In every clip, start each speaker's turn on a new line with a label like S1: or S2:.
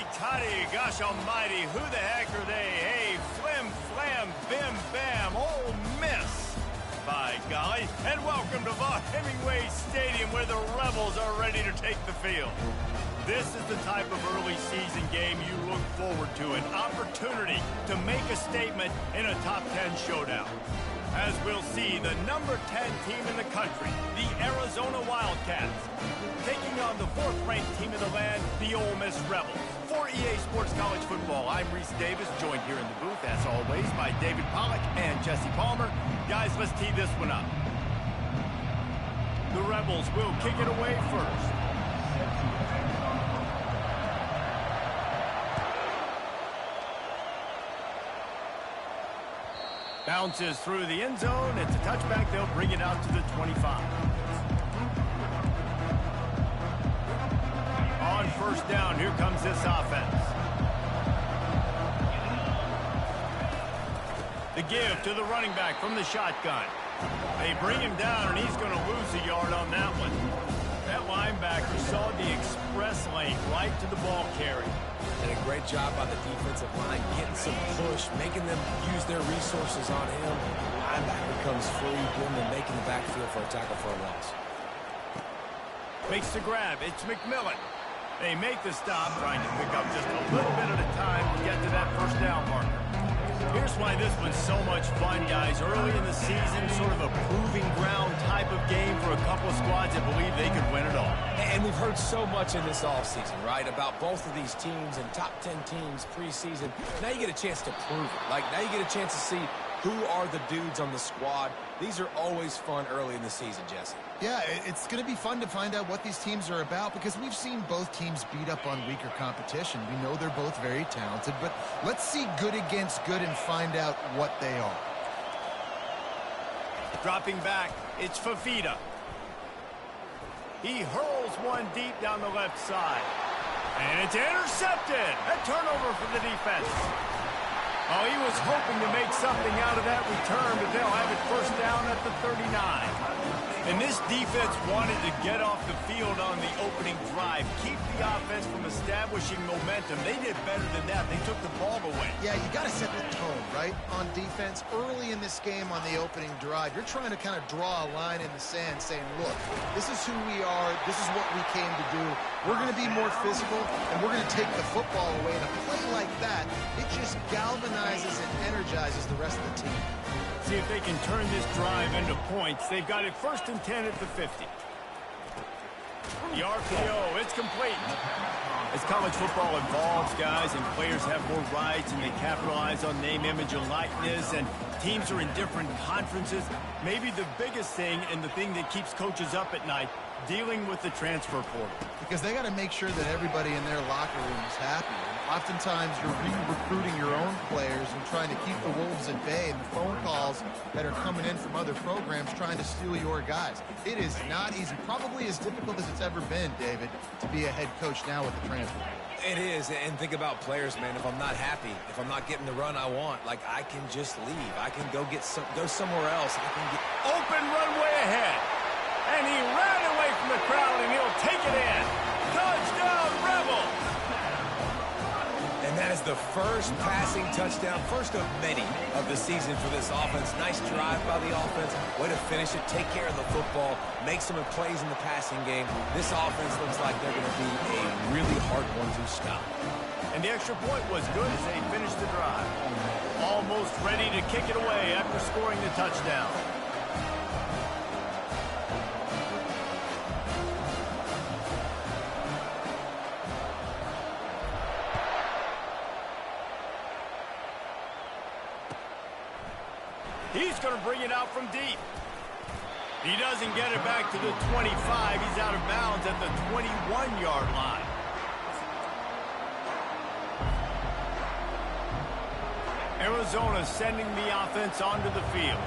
S1: Howdy-toddy, gosh almighty, who the heck are they? Hey, flim, flam, bim, bam, Ole Miss. By golly, and welcome to Vaught Hemingway Stadium where the Rebels are ready to take the field. This is the type of early season game you look forward to, an opportunity to make a statement in a top 10 showdown. As we'll see, the number 10 team in the country, the Arizona Wildcats, taking on the 4th-ranked team in the land, the Ole Miss Rebels. For EA Sports College Football, I'm Reese Davis, joined here in the booth, as always, by David Pollack and Jesse Palmer. Guys, let's tee this one up. The Rebels will kick it away first. Bounces through the end zone. It's a touchback. They'll bring it out to the 25. On first down, here comes this offense. The give to the running back from the shotgun. They bring him down, and he's going to lose a yard on that one. That linebacker saw the express lane right to the ball carrier.
S2: And a great job by the defensive line, getting some push, making them use their resources on him. The linebacker comes free, getting them making the backfield for a tackle for a loss.
S1: Makes the grab. It's McMillan. They make the stop, trying to pick up just a little bit at a time to get to that first down marker. Here's why this was so much fun, guys. Early in the season, sort of a proving ground type of game for a couple of squads that believe they could win it all.
S2: And we've heard so much in this offseason, right, about both of these teams and top 10 teams preseason. Now you get a chance to prove it. Like, now you get a chance to see who are the dudes on the squad. These are always fun early in the season, Jesse.
S3: Yeah, it's going to be fun to find out what these teams are about because we've seen both teams beat up on weaker competition. We know they're both very talented, but let's see good against good and find out what they are.
S1: Dropping back, it's Fafita. He hurls one deep down the left side. And it's intercepted. A turnover for the defense. Oh, he was hoping to make something out of that return, but they'll have it first down at the 39. And this defense wanted to get off the field on the opening drive, keep the offense from establishing momentum. They did better than that. They took the ball away.
S3: Yeah, you got to set the tone, right, on defense. Early in this game on the opening drive, you're trying to kind of draw a line in the sand saying, look, this is who we are. This is what we came to do. We're going to be more physical, and we're going to take the football away. And a play like that, it just galvanizes and energizes the rest of the team.
S1: See if they can turn this drive into points. They've got it first and 10 at the 50. The RPO, it's complete. As college football evolves, guys, and players have more rights and they capitalize on name, image, and likeness, and teams are in different conferences, maybe the biggest thing and the thing that keeps coaches up at night, dealing with the transfer portal.
S3: Because they got to make sure that everybody in their locker room is happy. And oftentimes you're re-recruiting your own players and trying to keep the wolves at bay, and the phone calls that are coming in from other programs trying to steal your guys. It is not easy, probably as difficult as it's ever been, David, to be a head coach now with the transfer.
S2: It is, and think about players, man. If I'm not happy, if I'm not getting the run I want, like, I can just leave. I can go somewhere else. I can get
S1: open runway ahead. And he ran away from the crowd, and he'll take it in. Touchdown, Rebels!
S2: And that is the first passing touchdown, first of many of the season for this offense. Nice drive by the offense. Way to finish it, take care of the football, make some plays in the passing game. This offense looks like they're going to be a really hard one to stop.
S1: And the extra point was good as they finished the drive. Almost ready to kick it away after scoring the touchdown. He's going to bring it out from deep. He doesn't get it back to the 25. He's out of bounds at the 21-yard line. Arizona sending the offense onto the field.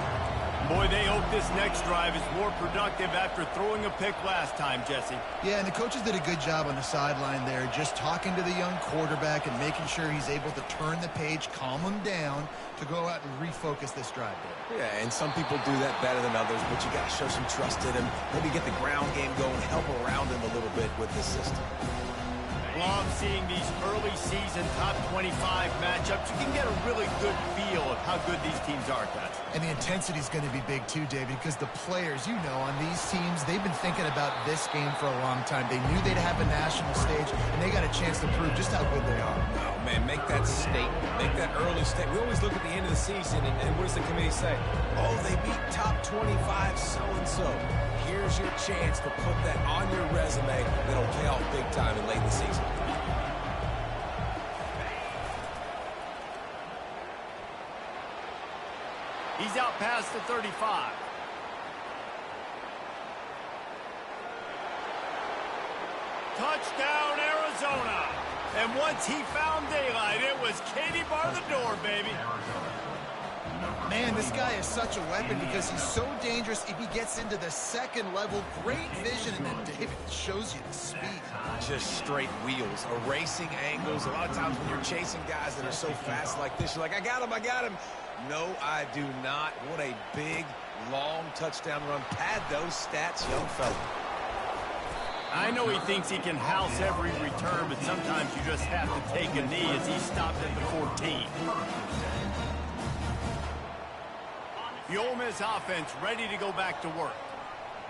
S1: Boy, they hope this next drive is more productive after throwing a pick last time, Jesse.
S3: Yeah, and the coaches did a good job on the sideline there, just talking to the young quarterback and making sure he's able to turn the page, calm him down to go out and refocus this drive there.
S2: Yeah, and some people do that better than others, but you got to show some trust in him. Maybe get the ground game going, help around him a little bit with this system.
S1: Well, I'm seeing these early season top 25 matchups. You can get a really good feel of how good these teams are, guys.
S3: And the intensity is going to be big too, David, because the players, you know, on these teams, they've been thinking about this game for a long time. They knew they'd have a national stage, and they got a chance to prove just how good they are.
S2: Oh, man, make that statement. Make that early statement. We always look at the end of the season, and what does the committee say? Oh, they beat top 25 so-and-so. Here's your chance to put that on your resume that'll pay off big time in late in the season.
S1: He's out past the 35. Touchdown, Arizona. And once he found daylight, it was Katie bar the door, baby.
S3: Man, this guy is such a weapon because he's so dangerous if he gets into the second level. Great vision, and then David shows you the speed.
S2: Just straight wheels, erasing angles. A lot of times when you're chasing guys that are so fast like this, you're like, I got him, I got him. No, I do not. What a big, long touchdown run. Pad those stats, young fella.
S1: I know he thinks he can house every return, but sometimes you just have to take a knee as he stopped at the 14. The Ole Miss offense ready to go back to work.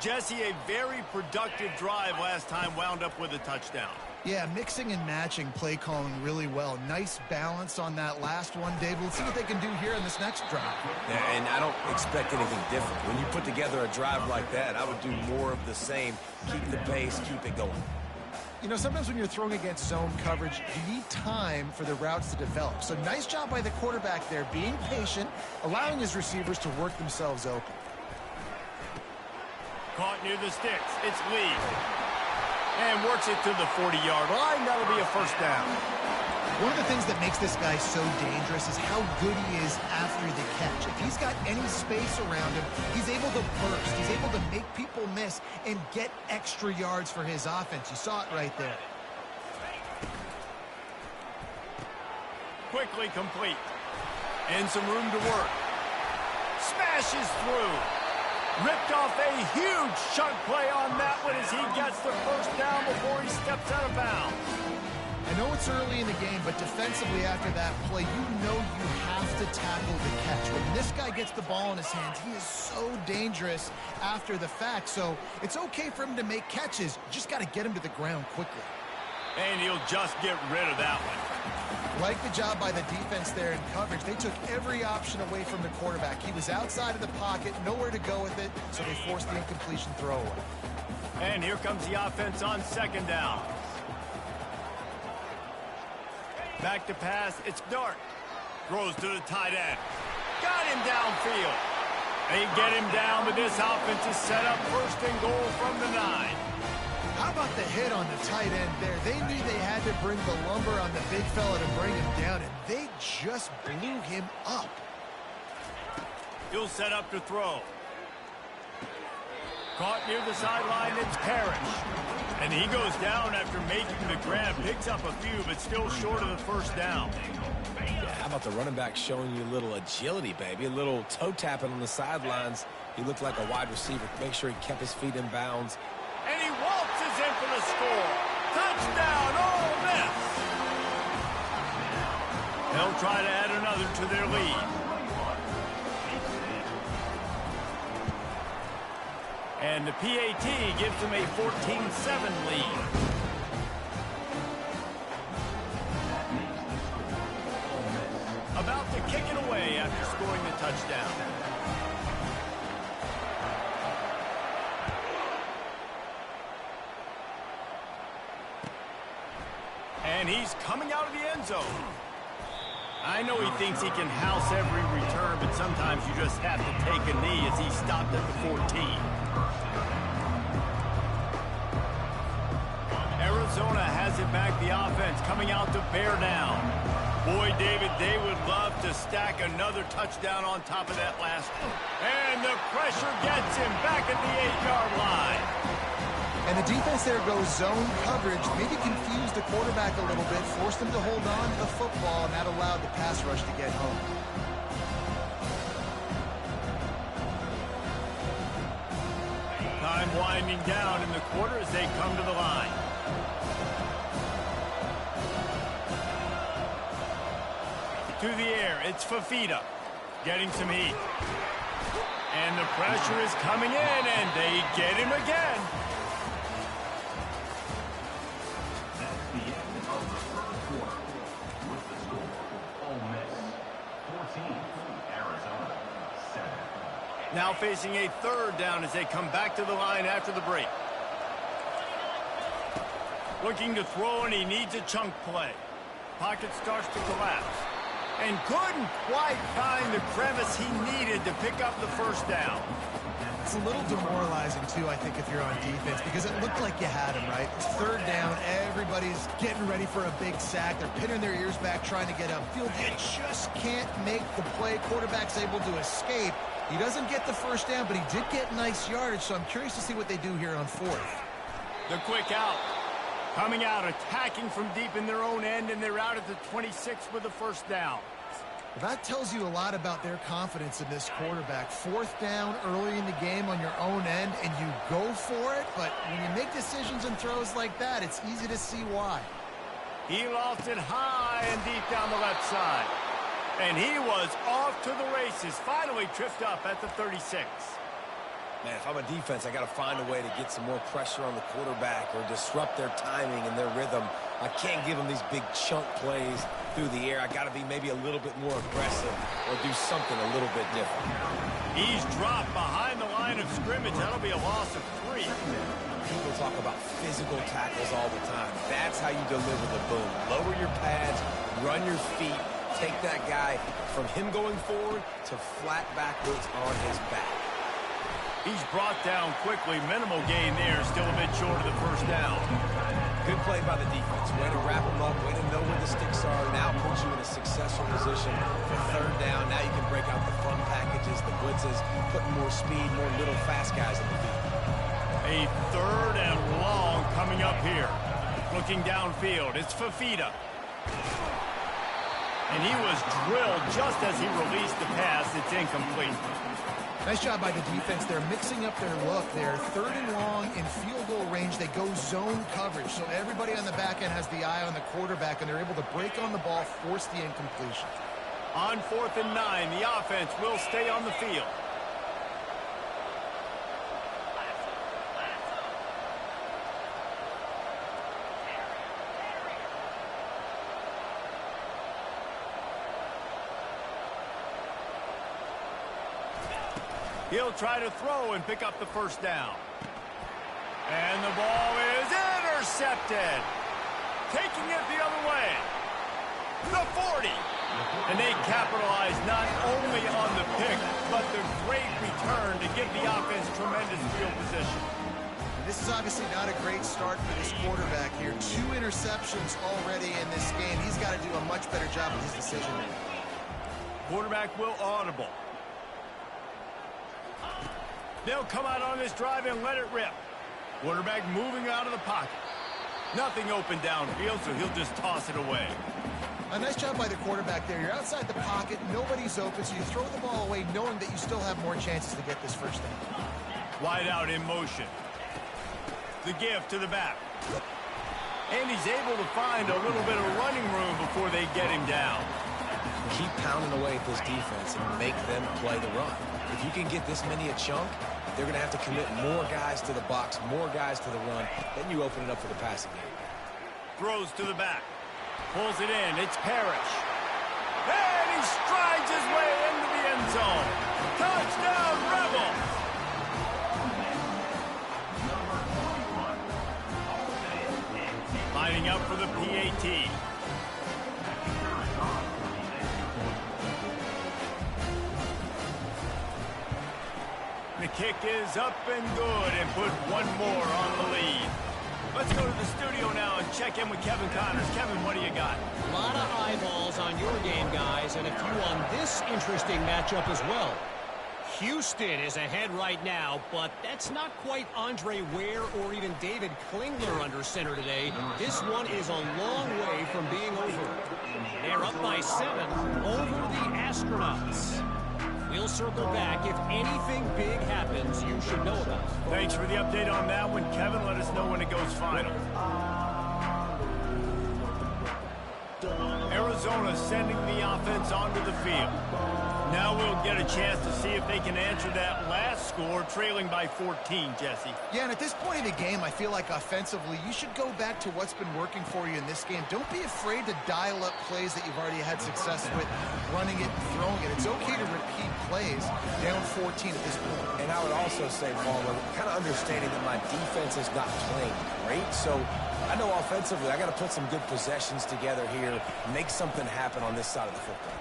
S1: Jesse, a very productive drive last time, wound up with a touchdown.
S3: Yeah, mixing and matching play calling really well. Nice balance on that last one, Dave. Let's see what they can do here in this next drive.
S2: Yeah, and I don't expect anything different. When you put together a drive like that, I would do more of the same. Keep the pace, keep it going.
S3: You know, sometimes when you're throwing against zone coverage, you need time for the routes to develop. So nice job by the quarterback there, being patient, allowing his receivers to work themselves open.
S1: Caught near the sticks. It's Lee. And works it to the 40-yard line. That'll be a first down.
S3: One of the things that makes this guy so dangerous is how good he is after the catch. If he's got any space around him, he's able to burst. He's able to make people miss and get extra yards for his offense. You saw it right there.
S1: Quickly complete. And some room to work. Smashes through. Ripped off a huge chunk play on that one as he gets the first down before he steps out of bounds.
S3: I know it's early in the game, but defensively after that play, you know you have to tackle the catch. When this guy gets the ball in his hands, he is so dangerous after the fact. So it's okay for him to make catches. You just got to get him to the ground quickly.
S1: And he'll just get rid of that one.
S3: Like the job by the defense there in coverage. They took every option away from the quarterback. He was outside of the pocket, nowhere to go with it, so they forced the incompletion throwaway.
S1: And here comes the offense on second down. Back to pass, it's Dart. Throws to the tight end. Got him downfield. They get him down, but this offense is set up first and goal from the 9.
S3: How about the hit on the tight end there? They knew they had to bring the lumber on the big fella to bring him down, and they just blew him up.
S1: He'll set up to throw. Caught near the sideline, it's Parrish. And he goes down after making the grab. Picks up a few, but still short of the first down.
S2: Yeah, how about the running back showing you a little agility, baby? A little toe tapping on the sidelines. He looked like a wide receiver. Make sure he kept his feet in bounds.
S1: And he waltzes in for the score. Touchdown, Ole Miss. They'll try to add another to their lead. And the PAT gives them a 14-7 lead. About to kick it away after scoring the touchdown. And he's coming out of the end zone. I know he thinks he can house every return, but sometimes you just have to take a knee as he stopped at the 14. Arizona has it back, the offense coming out to bear down. Boy, David, they would love to stack another touchdown on top of that last one. And the pressure gets him back at the 8-yard line.
S3: And the defense there goes zone coverage, maybe confused the quarterback a little bit, forced him to hold on to the football, and that allowed the pass rush to get home. Time
S1: winding down in the quarter as they come to the line. through the air. It's Fafita getting some heat. And the pressure is coming in, and they get him again.
S4: That's the end of the first quarter. With the score, Ole Miss 14, Arizona 7.
S1: Now facing a third down as they come back to the line after the break. Looking to throw, and he needs a chunk play. Pocket starts to collapse. And couldn't quite find the crevice he needed to pick up the first down.
S3: It's a little demoralizing, too, I think, if you're on defense, because it looked like you had him, right? It's third down. Everybody's getting ready for a big sack. They're pinning their ears back, trying to get upfield. You just can't make the play. Quarterback's able to escape. He doesn't get the first down, but he did get nice yardage, so I'm curious to see what they do here on fourth.
S1: The quick out. Coming out, attacking from deep in their own end, and they're out at the 26 with the first down.
S3: That tells you a lot about their confidence in this quarterback. Fourth down early in the game on your own end, and you go for it, but when you make decisions and throws like that, it's easy to see why.
S1: He lost it high and deep down the left side. And he was off to the races, finally tripped up at the 36.
S2: Man, if I'm a defense, I got to find a way to get some more pressure on the quarterback or disrupt their timing and their rhythm. I can't give them these big chunk plays through the air. I got to be maybe a little bit more aggressive or do something a little bit different.
S1: He's dropped behind the line of scrimmage. That'll be a loss of 3.
S2: People talk about physical tackles all the time. That's how you deliver the boom. Lower your pads, run your feet, take that guy from him going forward to flat backwards on his back.
S1: He's brought down quickly. Minimal gain there. Still a bit short of the first down.
S2: Good play by the defense. Way to wrap them up. Way to know where the sticks are. Now puts you in a successful position for third down. Now you can break out the front packages, the blitzes, putting more speed, more little fast guys in the field.
S1: A third and long coming up here. Looking downfield. It's Fafita. And he was drilled just as he released the pass. It's incomplete.
S3: Nice job by the defense. They're mixing up their look. They're third and long in field goal range. They go zone coverage. So everybody on the back end has the eye on the quarterback, and they're able to break on the ball, force the incompletion.
S1: On 4th and 9, the offense will stay on the field. He'll try to throw and pick up the first down. And the ball is intercepted. Taking it the other way. The 40. And they capitalize not only on the pick, but the great return to give the offense tremendous field position.
S3: This is obviously not a great start for this quarterback here. 2 interceptions already in this game. He's got to do a much better job with his decision making.
S1: Quarterback will audible. They'll come out on this drive and let it rip. Quarterback moving out of the pocket. Nothing open downfield, so he'll just toss it away.
S3: A nice job by the quarterback there. You're outside the pocket, nobody's open, so you throw the ball away knowing that you still have more chances to get this first down.
S1: Wide out in motion. The give to the back. And he's able to find a little bit of running room before they get him down.
S2: Keep pounding away at this defense and make them play the run. If you can get this many a chunk, they're going to have to commit more guys to the box, more guys to the run. Then you open it up for the passing game.
S1: Throws to the back. Pulls it in. It's Parrish. And he strides his way into the end zone. Touchdown, Rebels! Lining up for the PAT. The kick is up and good and put one more on the lead. Let's go to the studio now and check in with Kevin Connors. Kevin, what do you got?
S5: A lot of eyeballs on your game, guys, and a few on this interesting matchup as well. Houston is ahead right now, but that's not quite Andre Ware or even David Klingler under center today. This one is a long way from being over. They're up by 7 over the Astronauts. We'll circle back. If anything big happens, you should know about it.
S1: Thanks for the update on that one, Kevin. Let us know when it goes final. Arizona sending the offense onto the field. Now we'll get a chance to see if they can answer that last score, trailing by 14, Jesse.
S3: Yeah, and at this point in the game, I feel like offensively, you should go back to what's been working for you in this game. Don't be afraid to dial up plays that you've already had success with, running it and throwing it. It's okay to repeat plays down 14 at this point.
S2: And I would also say, Palmer, kind of understanding that my defense is not playing great, so I know offensively I got to put some good possessions together here, make something happen on this side of the football.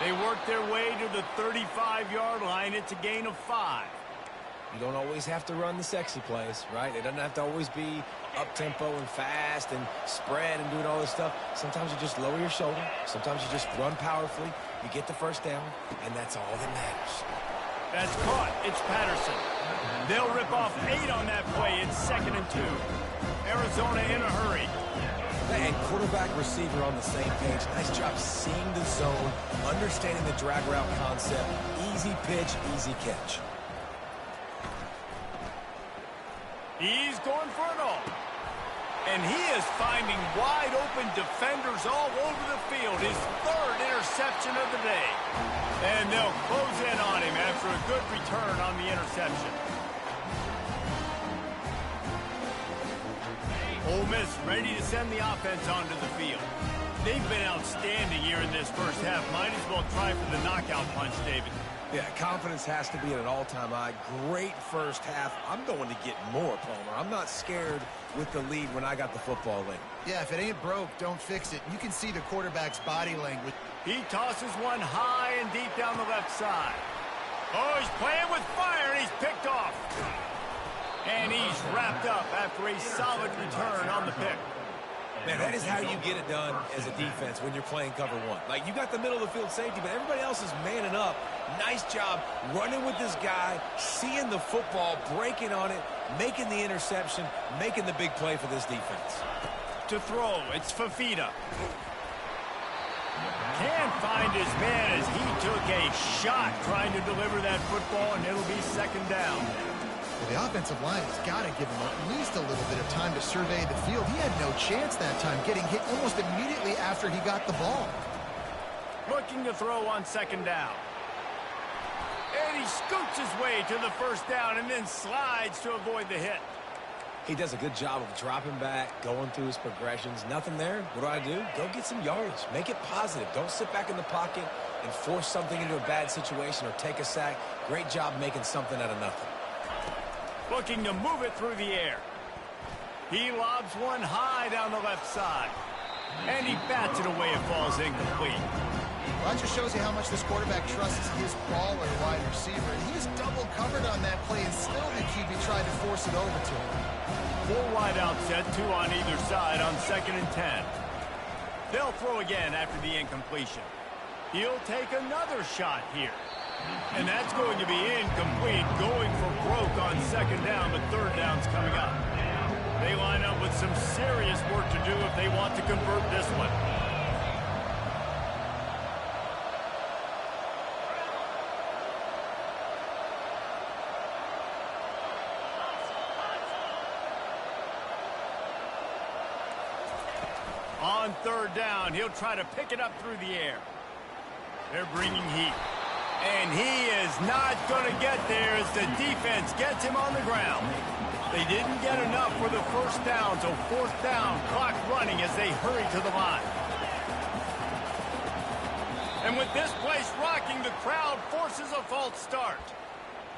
S1: They work their way to the 35-yard line. It's a gain of 5.
S2: You don't always have to run the sexy plays, right? It doesn't have to always be up-tempo and fast and spread and doing all this stuff. Sometimes you just lower your shoulder. Sometimes you just run powerfully. You get the first down, and that's all that matters.
S1: That's caught. It's Patterson. They'll rip off 8 on that play. It's 2nd and 2. Arizona in a hurry.
S2: And quarterback receiver on the same page. Nice job seeing the zone, understanding the drag route concept. Easy pitch, easy catch.
S1: He's going for it all. And he is finding wide open defenders all over the field. His 3rd interception of the day. And they'll close in on him after a good return on the interception. Ole Miss ready to send the offense onto the field. They've been outstanding here in this first half. Might as well try for the knockout punch, David.
S2: Yeah, confidence has to be at an all-time high. Great first half. I'm going to get more, Palmer. I'm not scared with the lead when I got the football late.
S3: Yeah, if it ain't broke, don't fix it. You can see the quarterback's body language.
S1: He tosses one high and deep down the left side. Oh, he's playing with fire, and he's picked off. And he's wrapped up after a solid return on the pick.
S2: Man, that is how you get it done as a defense when you're playing cover 1. Like, you got the middle of the field safety, but everybody else is manning up. Nice job running with this guy, seeing the football, breaking on it, making the interception, making the big play for this defense.
S1: To throw, it's Fafita. Can't find his man as he took a shot trying to deliver that football, and it'll be 2nd down.
S3: Well, the offensive line has got to give him at least a little bit of time to survey the field. He had no chance that time, getting hit almost immediately after he got the ball.
S1: Looking to throw on 2nd down. And he scoots his way to the first down and then slides to avoid the hit.
S2: He does a good job of dropping back, going through his progressions. Nothing there. What do? Go get some yardage. Make it positive. Don't sit back in the pocket and force something into a bad situation or take a sack. Great job making something out of nothing.
S1: Looking to move it through the air. He lobs one high down the left side. And he bats it away. It falls incomplete.
S3: Well, that just shows you how much this quarterback trusts his baller wide receiver. And he is double covered on that play, and still the QB tried to force it over to him.
S1: 4 wide out set, 2 on either side on 2nd and 10. They'll throw again after the incompletion. He'll take another shot here. And that's going to be incomplete, going for broke on 2nd down, but 3rd down's coming up. They line up with some serious work to do if they want to convert this one. On 3rd down, he'll try to pick it up through the air. They're bringing heat. And he is not going to get there as the defense gets him on the ground. They didn't get enough for the first down, so 4th down, clock running as they hurry to the line. And with this place rocking, the crowd forces a false start.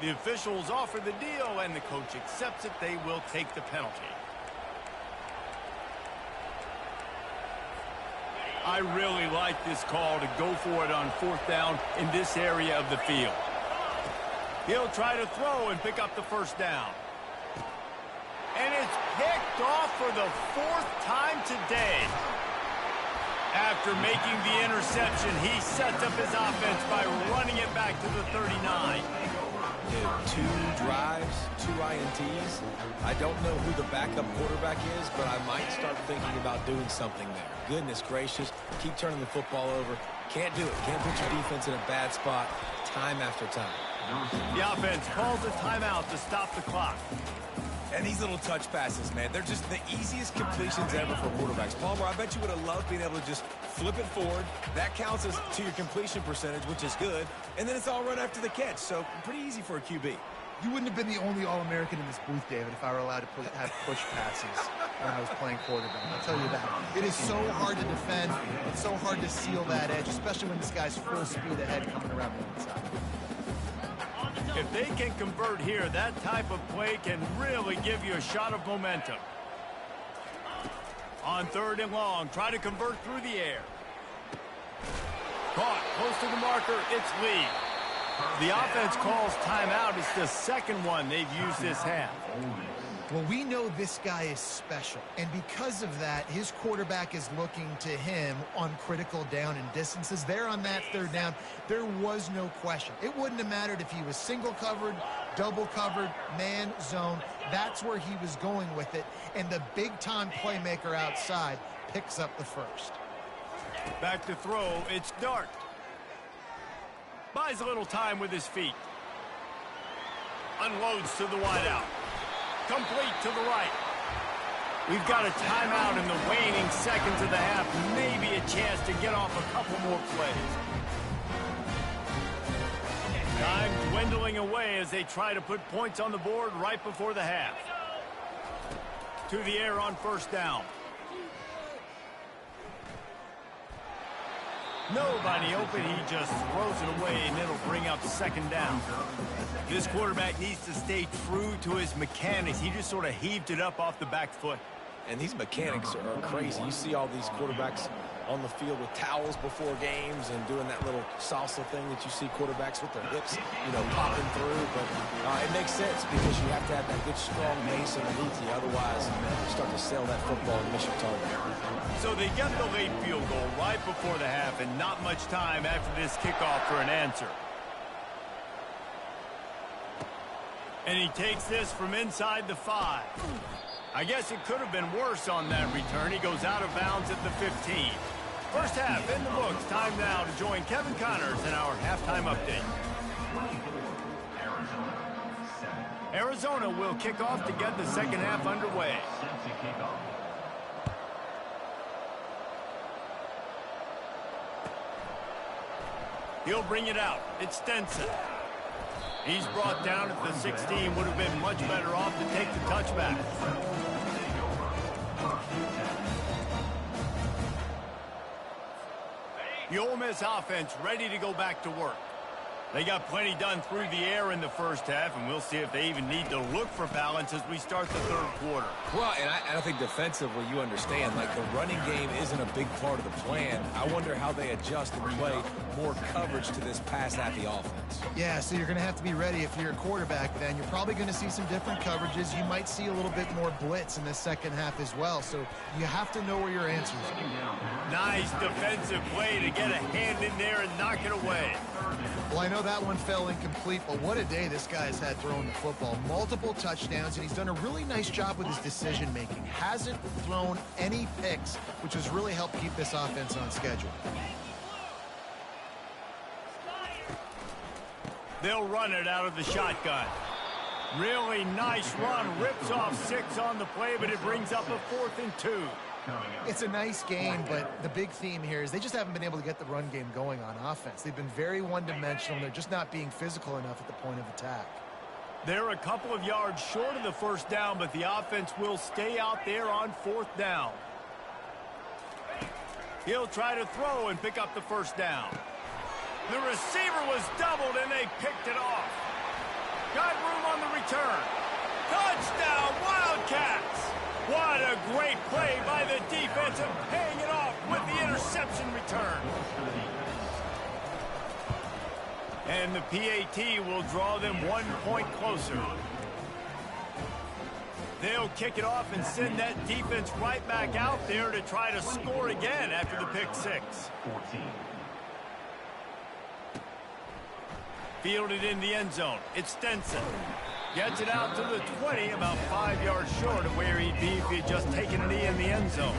S1: The officials offer the deal, and the coach accepts it. They will take the penalty. I really like this call to go for it on 4th down in this area of the field. He'll try to throw and pick up the first down. And it's picked off for the 4th time today. After making the interception, he sets up his offense by running it back to the 39.
S2: Dude, 2 drives, 2 INTs. I don't know who the backup quarterback is, but I might start thinking about doing something there. Goodness gracious, keep turning the football over. Can't do it. Can't put your defense in a bad spot time after time.
S1: The offense calls a timeout to stop the clock.
S2: And these little touch passes, man, they're just the easiest completions ever for quarterbacks. Palmer, I bet you would have loved being able to just flip it forward. That counts as to your completion percentage, which is good. And then it's all run after the catch, so pretty easy for a QB.
S3: You wouldn't have been the only All-American in this booth, David, if I were allowed to have push passes when I was playing quarterback. I'll tell you that. It is so hard to defend. It's so hard to seal that edge, especially when this guy's full speed ahead coming around the inside.
S1: If they can convert here, that type of play can really give you a shot of momentum. On 3rd and long, try to convert through the air. Caught, close to the marker, it's Lee. The offense calls timeout. It's the second one they've used this half.
S3: Well, we know this guy is special, and because of that, his quarterback is looking to him on critical down and distances. There on that 3rd down, there was no question. It wouldn't have mattered if he was single covered, double covered, man, zone. That's where he was going with it, and the big-time playmaker outside picks up the first.
S1: Back to throw, it's Dart. Buys a little time with his feet. Unloads to the wideout. Complete to the right. We've got a timeout in the waning seconds of the half. Maybe a chance to get off a couple more plays. Time dwindling away as they try to put points on the board right before the half. To the air on 1st down. Nobody open, he just throws it away, and it'll bring up 2nd down. This quarterback needs to stay true to his mechanics. He just sort of heaved it up off the back foot.
S2: And these mechanics are crazy. You see all these quarterbacks on the field with towels before games and doing that little salsa thing that you see quarterbacks with their hips, popping through. But it makes sense because you have to have that good, strong base underneath you. Otherwise, you start to sail that football and miss your target.
S1: So they get the late field goal right before the half and not much time after this kickoff for an answer. And he takes this from inside the 5. I guess it could have been worse on that return. He goes out of bounds at the 15. First half in the books. Time now to join Kevin Connors in our halftime update. Arizona will kick off to get the second half underway. He'll bring it out. It's Stenson. He's brought down at the 16. Would have been much better off to take the touchback. The Ole Miss offense ready to go back to work. They got plenty done through the air in the first half, and we'll see if they even need to look for balance as we start the 3rd quarter.
S2: Well, and I think defensively, you understand, like the running game isn't a big part of the plan. I wonder how they adjust and play more coverage to this pass-happy offense.
S3: Yeah, so you're going to have to be ready if you're a quarterback then. You're probably going to see some different coverages. You might see a little bit more blitz in the second half as well, so you have to know where your answers are.
S1: Nice defensive play to get a hand in there and knock it away.
S3: Well, I know that one fell incomplete, but what a day this guy's had throwing the football. Multiple touchdowns, and he's done a really nice job with his decision-making. Hasn't thrown any picks, which has really helped keep this offense on schedule.
S1: They'll run it out of the shotgun. Really nice run. Rips off 6 on the play, but it brings up a 4th and 2.
S3: It's a nice game, but the big theme here is they just haven't been able to get the run game going on offense. They've been very one-dimensional. They're just not being physical enough at the point of attack.
S1: They're a couple of yards short of the 1st down, but the offense will stay out there on 4th down. He'll try to throw and pick up the 1st down. The receiver was doubled, and they picked it off. Got room on the return. Touchdown, Wildcats! What a great play by the defense and paying it off with the interception return. And the PAT will draw them 1 point closer. They'll kick it off and send that defense right back out there to try to score again after the pick 6. Fielded in the end zone. It's Stenson. Gets it out to the 20, about 5 yards short of where he'd be if he had just taken a knee in the end zone.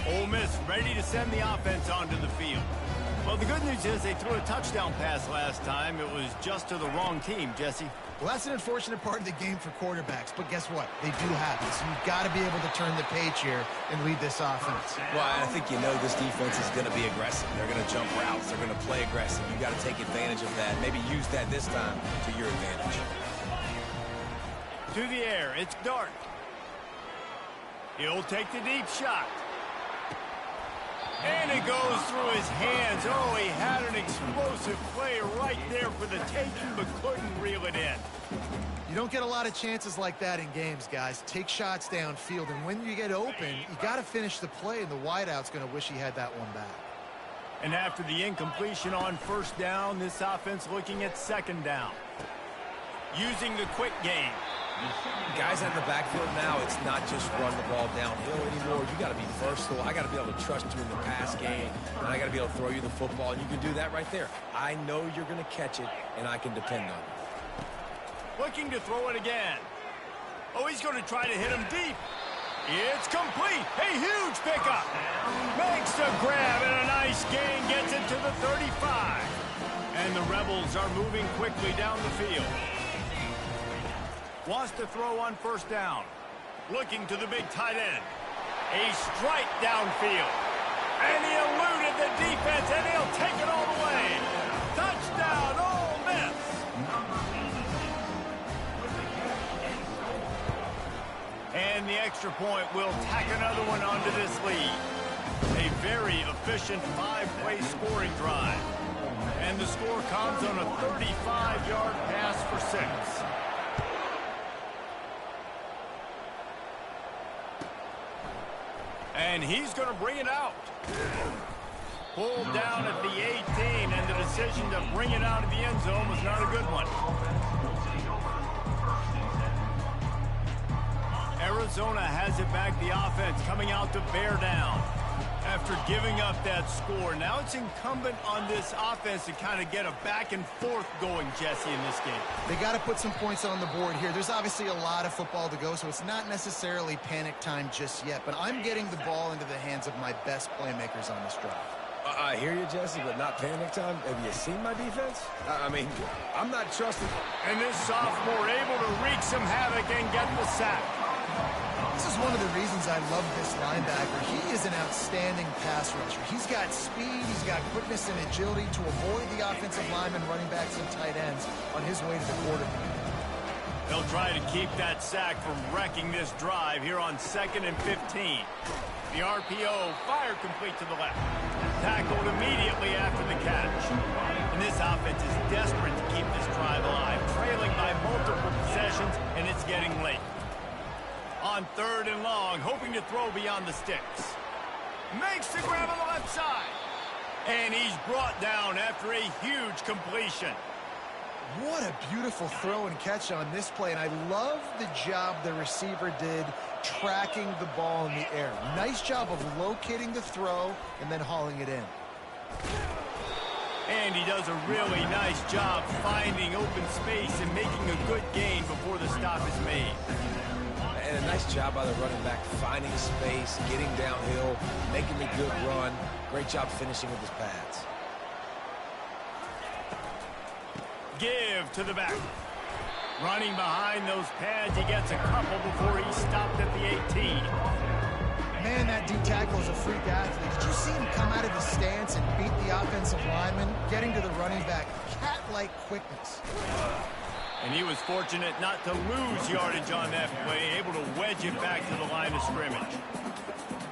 S1: Ole Miss ready to send the offense onto the field. Well, the good news is they threw a touchdown pass last time. It was just to the wrong team, Jesse.
S3: Well, that's an unfortunate part of the game for quarterbacks, but guess what? They do happen, so you've got to be able to turn the page here and lead this offense.
S2: Well, I think you know this defense is going to be aggressive. They're going to jump routes. They're going to play aggressive. You've got to take advantage of that. Maybe use that this time to your advantage.
S1: To the air, it's Dart. He'll take the deep shot. And it goes through his hands. Oh, he had an explosive play right there for the taking, but couldn't reel it in.
S3: You don't get a lot of chances like that in games, guys. Take shots downfield, and when you get open, you got to finish the play, and the wideout's going to wish he had that one back.
S1: And after the incompletion on first down, this offense looking at second down. Using the quick game.
S2: Guys in the backfield now, it's not just run the ball downhill anymore. You got to be versatile. I got to be able to trust you in the pass game, and I got to be able to throw you the football, and you can do that right there. I know you're going to catch it, and I can depend on you.
S1: Looking to throw it again. Oh, he's going to try to hit him deep. It's complete. A huge pickup. Makes the grab, and a nice gain gets it to the 35. And the Rebels are moving quickly down the field. Wants to throw on first down. Looking to the big tight end. A strike downfield. And he eluded the defense, and he'll take it all the way. Touchdown, Ole Miss. And the extra point will tack another one onto this lead. A very efficient 5-play scoring drive. And the score comes on a 35-yard pass for 6. And he's going to bring it out. Pulled down at the 18, and the decision to bring it out of the end zone was not a good one. Arizona has it back, the offense coming out to bear down. After giving up that score, now it's incumbent on this offense to kind of get a back and forth going, Jesse, in this game.
S3: They got to put some points on the board here. There's obviously a lot of football to go, so it's not necessarily panic time just yet, but I'm getting the ball into the hands of my best playmakers on this drive.
S2: I hear you, Jesse, but not panic time. Have you seen my defense? I mean, I'm not trusting.
S1: And this sophomore able to wreak some havoc and get the sack.
S3: This is one of the reasons I love this linebacker. He is an outstanding pass rusher. He's got speed, he's got quickness and agility to avoid the offensive linemen, running backs, and tight ends on his way to the quarterback.
S1: They'll try to keep that sack from wrecking this drive here on 2nd and 15. The RPO fire complete to the left. Tackled immediately after the catch. And this offense is desperate to keep this drive alive, trailing by multiple possessions, and it's getting late. On 3rd and long, hoping to throw beyond the sticks. Makes the grab on the left side. And he's brought down after a huge completion.
S3: What a beautiful throw and catch on this play, and I love the job the receiver did tracking the ball in the air. Nice job of locating the throw and then hauling it in.
S1: And he does a really nice job finding open space and making a good gain before the stop is made.
S2: And a nice job by the running back, finding space, getting downhill, making a good run. Great job finishing with his pads.
S1: Give to the back. Running behind those pads, he gets a couple before he stopped at the 18.
S3: Man, that D tackle is a freak athlete. Did you see him come out of the stance and beat the offensive lineman, getting to the running back? Cat-like quickness.
S1: And he was fortunate not to lose yardage on that play, able to wedge it back to the line of scrimmage.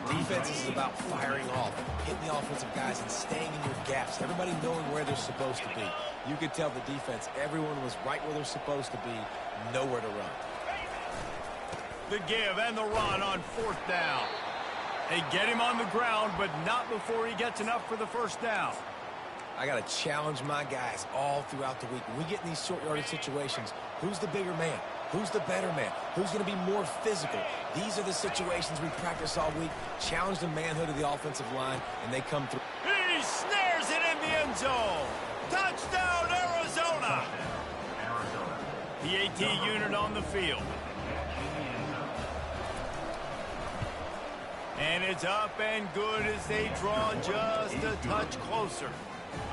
S2: Defense is about firing off, hitting the offensive guys and staying in your gaps. Everybody knowing where they're supposed to be. You could tell the defense, everyone was right where they're supposed to be, nowhere to run.
S1: The give and the run on 4th down. They get him on the ground, but not before he gets enough for the first down.
S2: I got to challenge my guys all throughout the week. When we get in these short yardage situations, who's the bigger man? Who's the better man? Who's going to be more physical? These are the situations we practice all week. Challenge the manhood of the offensive line, and they come through.
S1: He snares it in the end zone. Touchdown, Arizona. The AT unit on the field. And it's up and good as they draw just a touch closer.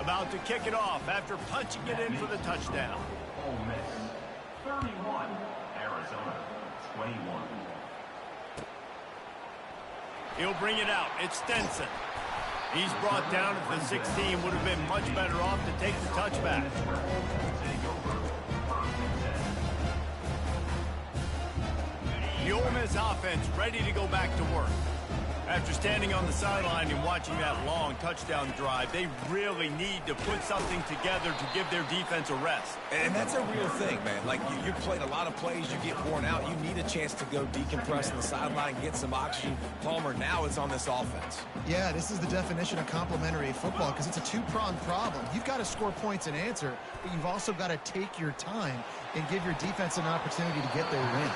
S1: About to kick it off after punching it in for the touchdown.
S4: Ole Miss 31, Arizona 21.
S1: He'll bring it out. It's Stenson. He's brought down at the 16. Would have been much better off to take the touchback. The Ole Miss offense ready to go back to work. After standing on the sideline and watching that long touchdown drive, they really need to put something together to give their defense a rest.
S2: And that's a real thing, man. Like, you played a lot of plays, you get worn out, you need a chance to go decompress on the sideline, get some oxygen. Palmer, now it's on this offense.
S3: Yeah, this is the definition of complementary football because it's a two-pronged problem. You've got to score points and answer, but you've also got to take your time and give your defense an opportunity to get their win.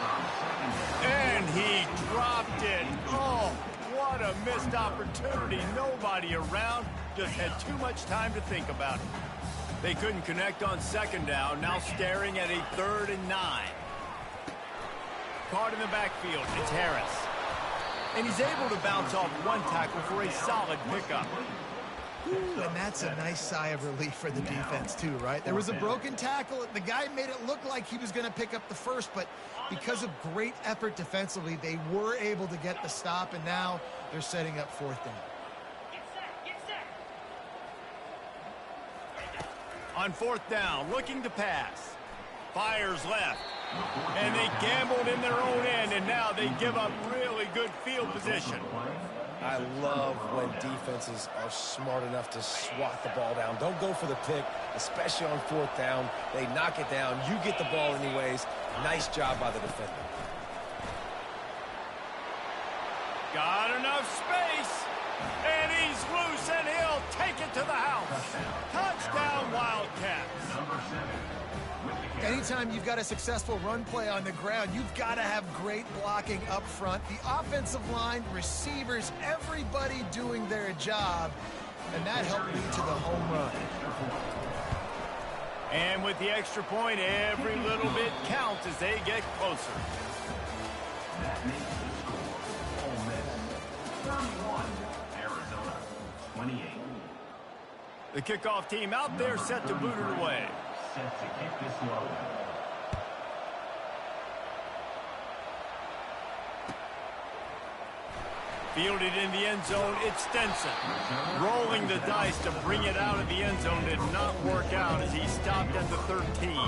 S1: And he dropped it. Oh, what a missed opportunity. Nobody around. Just had too much time to think about it. They couldn't connect on second down. Now staring at a 3rd and 9. Caught in the backfield. It's Harris. And he's able to bounce off one tackle for a solid pickup.
S3: Ooh, and that's a nice sigh of relief for the defense, too, right? There was a broken tackle. The guy made it look like he was going to pick up the first, but because of great effort defensively, they were able to get the stop, and now they're setting up 4th down.
S1: On 4th down, looking to pass. Fires left. And they gambled in their own end, and now they give up really good field position.
S2: I love when defenses are smart enough to swat the ball down. Don't go for the pick, especially on 4th down. They knock it down. You get the ball anyways. Nice job by the defender.
S1: Got enough space. And he's loose, and he'll take it to the house. Touchdown, Wildcats.
S3: Anytime you've got a successful run play on the ground, you've got to have great blocking up front. The offensive line, receivers, everybody doing their job, and that helped lead to the home run.
S1: And with the extra point, every little bit counts as they get closer.
S4: That makes the score Ole Miss 31, Arizona 28.
S1: The kickoff team out there set to boot it away.
S4: Set to kick this one.
S1: Fielded in the end zone, it's Stenson. Rolling the dice to bring it out of the end zone did not work out as he stopped at the 13.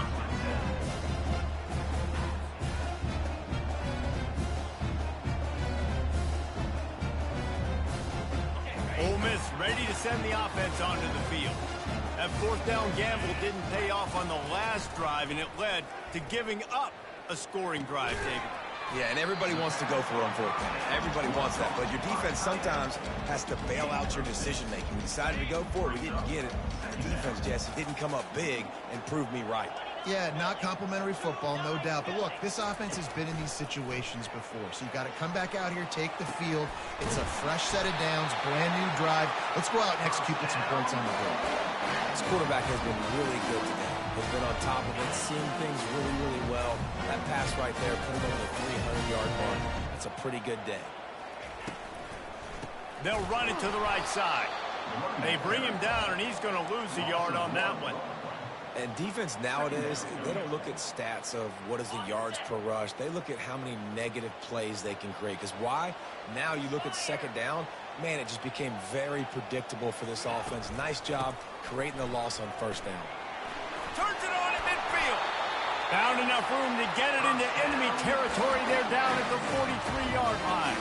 S1: Ole Miss ready to send the offense onto the field. That 4th down gamble didn't pay off on the last drive, and it led to giving up a scoring drive, David.
S2: Yeah, and everybody wants to go for it on 4th down. Everybody wants that, but your defense sometimes has to bail out your decision-making. We decided to go for it. We didn't get it. The defense, Jesse, didn't come up big and prove me right.
S3: Yeah, not complimentary football, no doubt. But look, this offense has been in these situations before. So you've got to come back out here, take the field. It's a fresh set of downs, brand new drive. Let's go out and execute with some points on the board.
S2: This quarterback has been really good today. Has been on top of it, seeing things really, really well. That pass right there, put him over the 300-yard mark. That's a pretty good day.
S1: They'll run it to the right side. They bring him down, and he's going to lose a yard on that one.
S2: And defense nowadays, they don't look at stats of what is the yards per rush. They look at how many negative plays they can create. Because why? Now you look at 2nd down, man, it just became very predictable for this offense. Nice job creating the loss on 1st down.
S1: Turns it on at midfield. Found enough room to get it into enemy territory. They're down at the 43-yard line.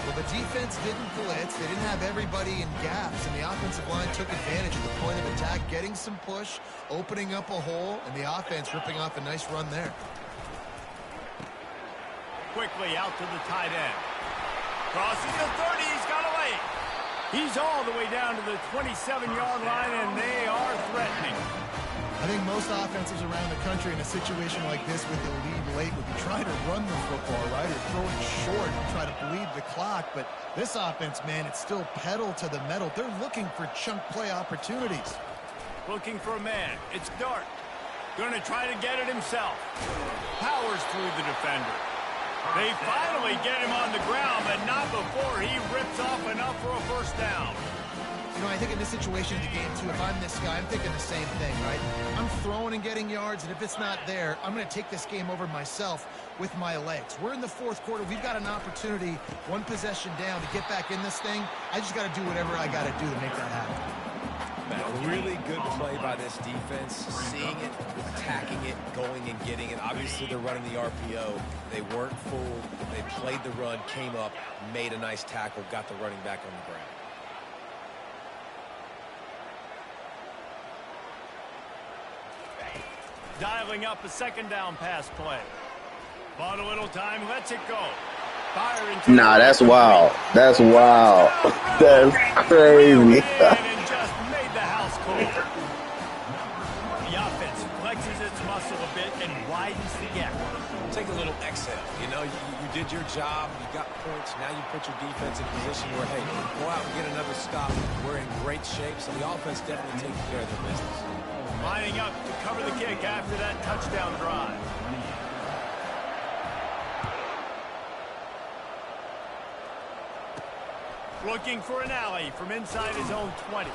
S3: Well, the defense didn't blitz. They didn't have everybody in gaps, and the offensive line took advantage of the point of attack, getting some push, opening up a hole, and the offense ripping off a nice run there.
S1: Quickly out to the tight end. Crosses the 30. He's got away. He's all the way down to the 27-yard line, and they are threatening.
S3: I think most offenses around the country in a situation like this with the lead late would be trying to run the football, right, or throw it short and try to bleed the clock. But this offense, man, it's still pedal to the metal. They're looking for chunk play opportunities.
S1: Looking for a man. It's Dart. Going to try to get it himself. Powers through the defender. They finally get him on the ground, but not before he rips off enough for a 1st down.
S3: You know, I think in this situation of the game, too, if I'm this guy, I'm thinking the same thing, right? I'm throwing and getting yards, and if it's not there, I'm going to take this game over myself with my legs. We're in the fourth quarter. We've got an opportunity, one possession down, to get back in this thing. I just got to do whatever I got to do to make that happen.
S2: Man, really good play by this defense, seeing it, attacking it, going and getting it. Obviously, they're running the RPO. They weren't fooled. They played the run, came up, made a nice tackle, got the running back on the ground.
S1: Dialing up a second down pass play. Bought a little time, lets it go. Fire into
S6: Nah, that's wild. That's wild. That's crazy.
S1: and just made the house cold. The offense flexes its muscle a bit and widens the gap.
S2: Take a little exhale. You know, you did your job. You got points. Now you put your defense in position where, hey, go out and get another stop. We're in great shape, so the offense definitely taking care of their business.
S1: Lining up to cover the kick after that touchdown drive. Looking for an alley from inside his own 20.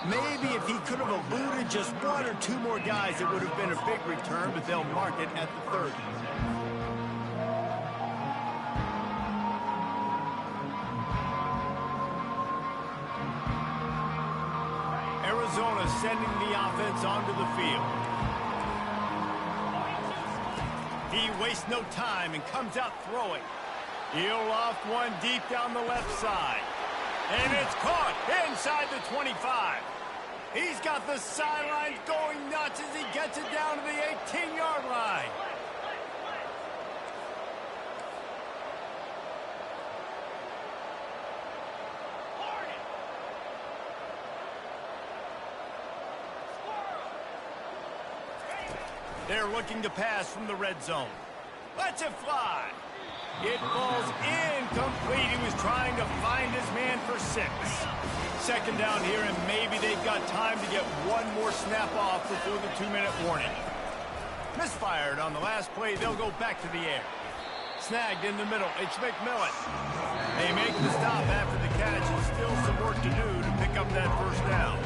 S1: Maybe if he could have eluded just one or two more guys, it would have been a big return, but they'll mark it at the 30. Arizona sending the offense onto the field. He wastes no time and comes out throwing. He'll loft one deep down the left side. And it's caught inside the 25. He's got the sidelines going nuts as he gets it down to the 18-yard line. They're looking to pass from the red zone. Lets it fly. It falls incomplete. He was trying to find his man for 6. Second down here, and maybe they've got time to get one more snap off before the 2-minute warning. Misfired on the last play. They'll go back to the air. Snagged in the middle. It's McMillan. They make the stop after the catch, and still some work to do to pick up that first down.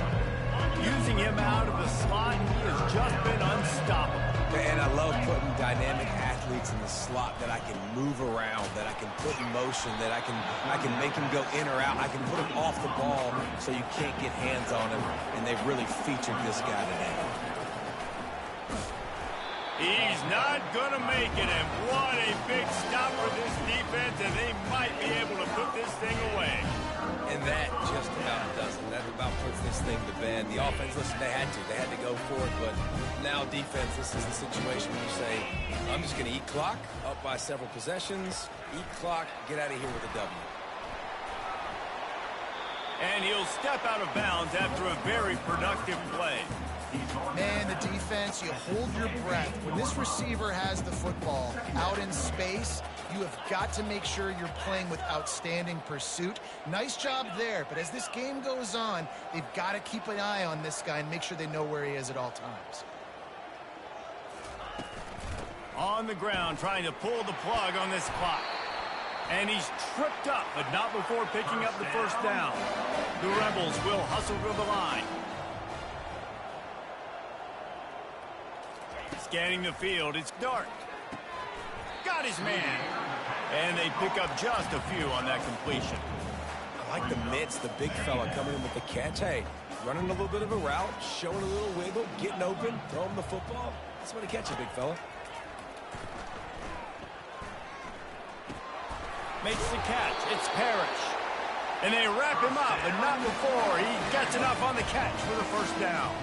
S1: Using him out of the slot, he has just been unstoppable.
S2: And I love putting dynamic athletes in the slot that I can move around, that I can put in motion, that I can make him go in or out. I can put him off the ball so you can't get hands on him, and they've really featured this guy today.
S1: He's not going to make it, and what a big stop for this defense, and they might be able to put this thing away.
S2: And that just about does it. That about puts this thing to bed. The offense, listen, they had to go for it, but now defense, this is the situation where you say, I'm just going to eat clock, up by several possessions, eat clock, get out of here with a W.
S1: And he'll step out of bounds after a very productive play.
S3: Man, the defense, you hold your breath. When this receiver has the football out in space, you have got to make sure you're playing with outstanding pursuit. Nice job there, but as this game goes on, they've got to keep an eye on this guy and make sure they know where he is at all times.
S1: On the ground, trying to pull the plug on this clock. And he's tripped up, but not before picking up the first down. The Rebels will hustle to the line. Scanning the field, it's Dart. Got his man. And they pick up just a few on that completion.
S2: I like the mitts, the big fella coming in with the catch. Hey, running a little bit of a route, showing a little wiggle, getting open, throwing the football. That's what to catch you, big fella.
S1: Makes the catch. It's Parrish. And they wrap him up, but not before he gets enough on the catch for the first down.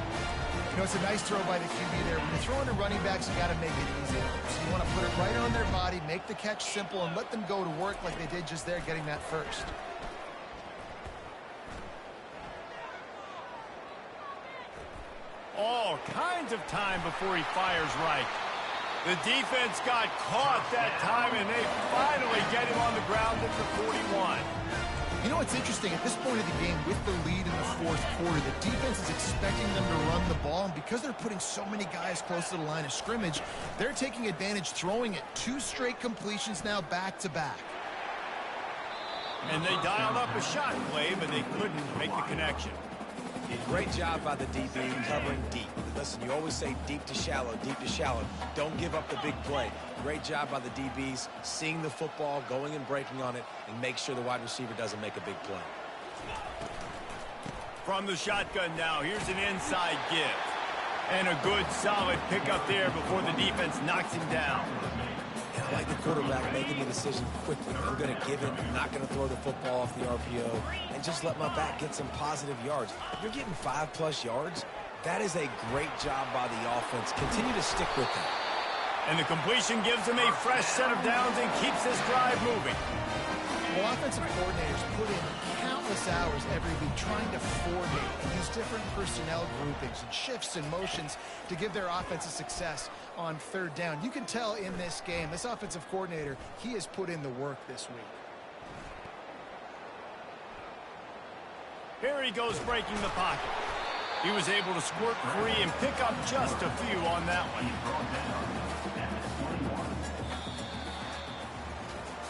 S3: You know, it's a nice throw by the QB there. When you're throwing to running backs, you got to make it easy. So you want to put it right on their body, make the catch simple, and let them go to work like they did just there, getting that first.
S1: All kinds of time before he fires right. The defense got caught that time, and they finally get him on the ground at the 41.
S3: You know what's interesting? At this point of the game, with the lead in the fourth quarter, the defense is expecting them to run the ball, and because they're putting so many guys close to the line of scrimmage, they're taking advantage, throwing it 2 straight completions now back-to-back.
S1: And they dialed up a shot play, but they couldn't make the connection.
S2: Great job by the DB covering deep. Listen, you always say deep to shallow, deep to shallow. Don't give up the big play. Great job by the DBs, seeing the football, going and breaking on it, and make sure the wide receiver doesn't make a big play.
S1: From the shotgun now, here's an inside give. And a good, solid pickup there before the defense knocks him down.
S2: And I like the quarterback making the decision quickly. I'm going to give it. I'm not going to throw the football off the RPO and just let my back get some positive yards. If you're getting 5+ yards, that is a great job by the offense. Continue to stick with that.
S1: And the completion gives him a fresh set of downs and keeps this drive moving.
S3: Well, offensive coordinators put in countless hours every week trying to coordinate and use different personnel groupings and shifts and motions to give their offense a success on third down. You can tell in this game, this offensive coordinator, he has put in the work this week.
S1: Here he goes breaking the pocket. He was able to squirt free and pick up just a few on that one.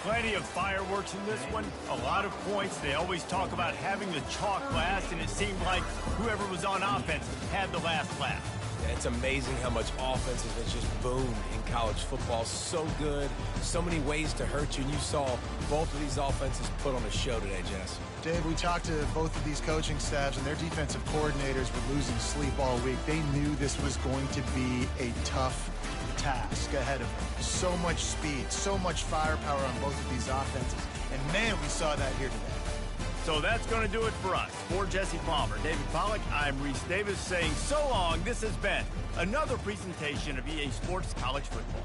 S1: Plenty of fireworks in this one, a lot of points. They always talk about having the chalk last, and it seemed like whoever was on offense had the last laugh.
S2: Yeah, it's amazing how much offense has just boomed in college football. So good, so many ways to hurt you, and you saw both of these offenses put on a show today, Jess.
S3: Dave, we talked to both of these coaching staffs, and their defensive coordinators were losing sleep all week. They knew this was going to be a tough task ahead of them. So much speed, so much firepower on both of these offenses. And, man, we saw that here today.
S1: So that's going to do it for us. For Jesse Palmer, David Pollack, I'm Reese Davis saying so long. This has been another presentation of EA Sports College Football.